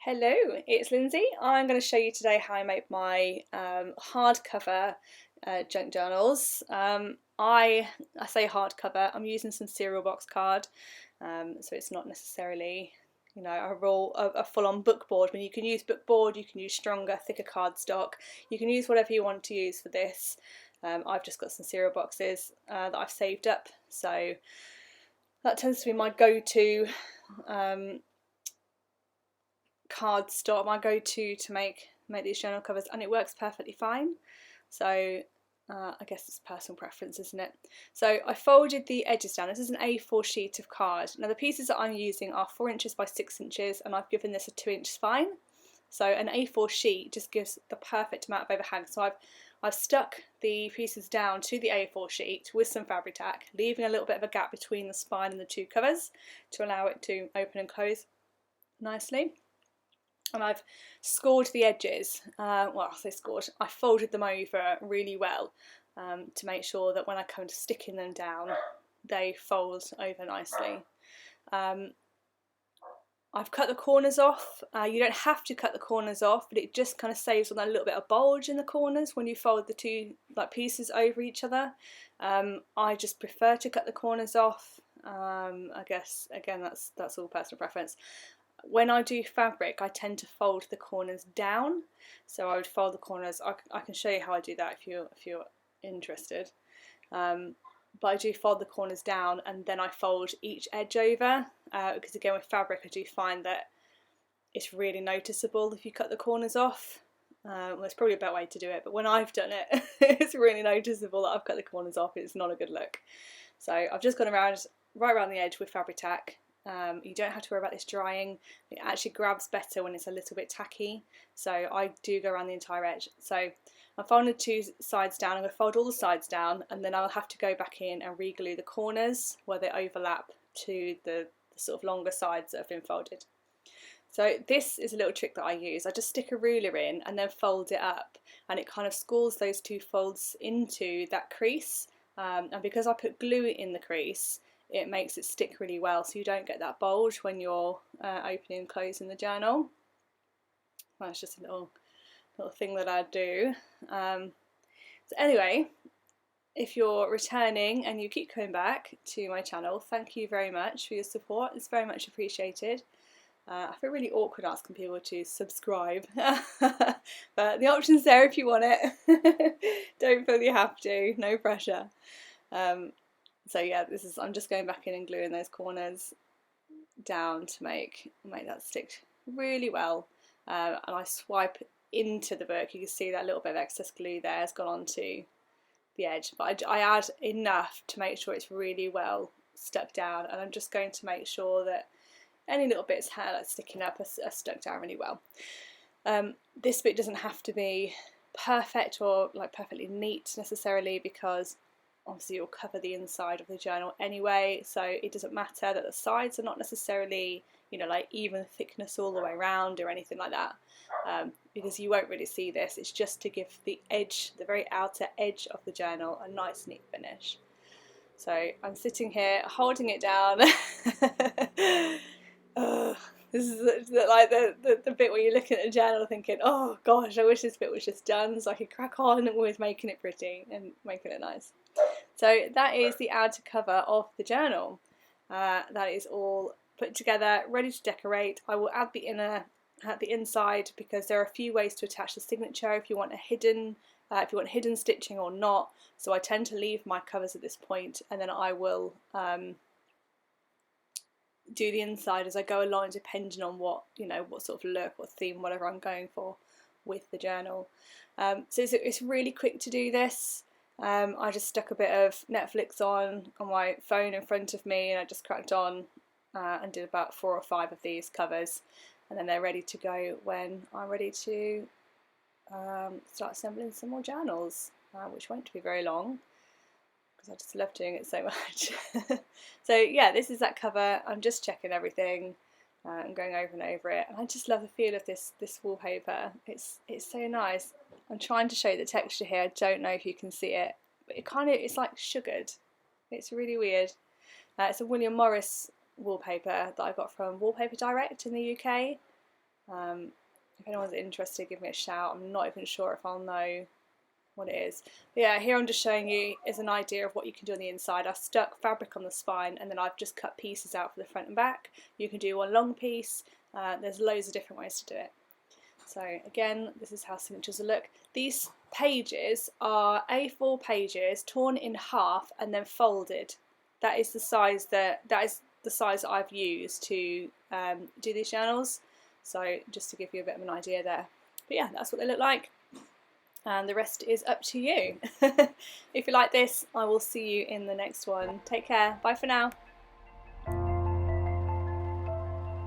Hello, it's Lindsay. I'm going to show you today how I make my hardcover junk journals. I say hardcover, I'm using some cereal box card, so it's not necessarily a full-on book board. I mean, you can use book board, you can use stronger, thicker cardstock, you can use whatever you want to use for this. I've just got some cereal boxes that I've saved up, so that tends to be my go-to cardstock, my go-to to make these journal covers, and it works perfectly fine. So I guess it's personal preference, isn't it? So I folded the edges down. This is an A4 sheet of card. Now the pieces that I'm using are 4 inches by 6 inches, and I've given this a 2-inch spine. So an A4 sheet just gives the perfect amount of overhang. So I've stuck the pieces down to the A4 sheet with some fabric tack, leaving a little bit of a gap between the spine and the two covers to allow it to open and close nicely. And I've scored the edges, well, I say scored, I folded them over really well to make sure that when I come to sticking them down, they fold over nicely. I've cut the corners off. You don't have to cut the corners off, but it just kind of saves on a little bit of bulge in the corners when you fold the two pieces over each other. I just prefer to cut the corners off. I guess, again, that's all personal preference. When I do fabric, I tend to fold the corners down, so I would fold the corners. I can show you how I do that if you're interested. But I do fold the corners down, and then I fold each edge over, because again with fabric I do find that it's really noticeable if you cut the corners off. Well, it's probably a better way to do it, but when I've done it, it's really noticeable that I've cut the corners off. It's not a good look. So I've just gone right around the edge with fabric tack. You don't have to worry about this drying. It actually grabs better when it's a little bit tacky, so I do go around the entire edge. So I'm folding the two sides down. I'm going to fold all the sides down, and then I'll have to go back in and re-glue the corners where they overlap to the sort of longer sides that have been folded. So this is a little trick that I use. I just stick a ruler in and then fold it up, and it kind of scores those two folds into that crease, and because I put glue in the crease, it makes it stick really well, so you don't get that bulge when you're opening and closing the journal. That's just a little thing that I do. So anyway, if you're returning and you keep coming back to my channel, thank you very much for your support. It's very much appreciated. I feel really awkward asking people to subscribe, but the option's there if you want it. Don't feel you have to, no pressure. So yeah, I'm just going back in and gluing those corners down to make that stick really well. And I swipe into the book. You can see that little bit of excess glue there has gone onto the edge, but I add enough to make sure it's really well stuck down, and I'm just going to make sure that any little bits that's sticking up are stuck down really well. This bit doesn't have to be perfect or perfectly neat necessarily, because obviously you'll cover the inside of the journal anyway, so it doesn't matter that the sides are not necessarily even thickness all the way around or anything like that, because you won't really see this. It's just to give the edge, the very outer edge of the journal, a nice neat finish. So I'm sitting here holding it down. This is like the bit where you're looking at a journal thinking, oh gosh, I wish this bit was just done so I could crack on with making it pretty and making it nice. So that is the outer cover of the journal. That is all put together, ready to decorate. I will add the inner at the inside, because there are a few ways to attach the signature if you want hidden stitching or not. So I tend to leave my covers at this point, and then I will do the inside as I go along, depending on what sort of look or theme, whatever I'm going for with the journal. So it's really quick to do this. I just stuck a bit of Netflix on my phone in front of me, and I just cracked on and did about 4 or 5 of these covers, and then they're ready to go when I'm ready to start assembling some more journals, which won't be very long because I just love doing it so much. So yeah, this is that cover. I'm just checking everything and going over and over it, and I just love the feel of this wallpaper. It's so nice. I'm trying to show you the texture here. I don't know if you can see it, but it's like sugared. It's really weird. It's a William Morris wallpaper that I got from Wallpaper Direct in the UK. If anyone's interested, give me a shout. I'm not even sure if I'll know what it is. But yeah, here I'm just showing you is an idea of what you can do on the inside. I stuck fabric on the spine and then I've just cut pieces out for the front and back. You can do one long piece. There's loads of different ways to do it. So again, this is how signatures will look. These pages are A4 pages torn in half and then folded. That is the size that I've used to do these journals. So just to give you a bit of an idea there. But yeah, that's what they look like. And the rest is up to you. If you like this, I will see you in the next one. Take care. Bye for now.